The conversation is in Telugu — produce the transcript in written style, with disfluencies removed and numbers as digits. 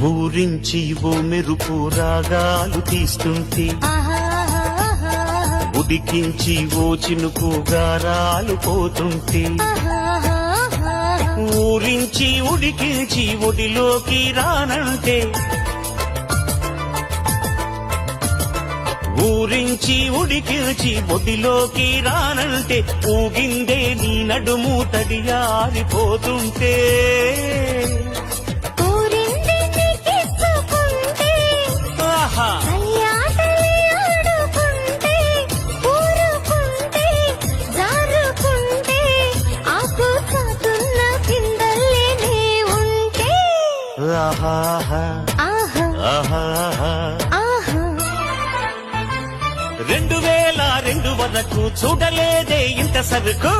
ఊరించి ఓ మెరుపు రాగాలు తీస్తుంటే ఉడికించి ఓ చినుకు గారాలు పోతుంటే ఊరించి ఉడికించి ఒడిలోకి రానంటే ఊరించి ఉడికించి ఒడిలోకి రానంటే ఊగిందే నీ నడుము తడియారిపోతుంటే ఆహా 2002 వరకు చూడలేదే ఇంత సరుకు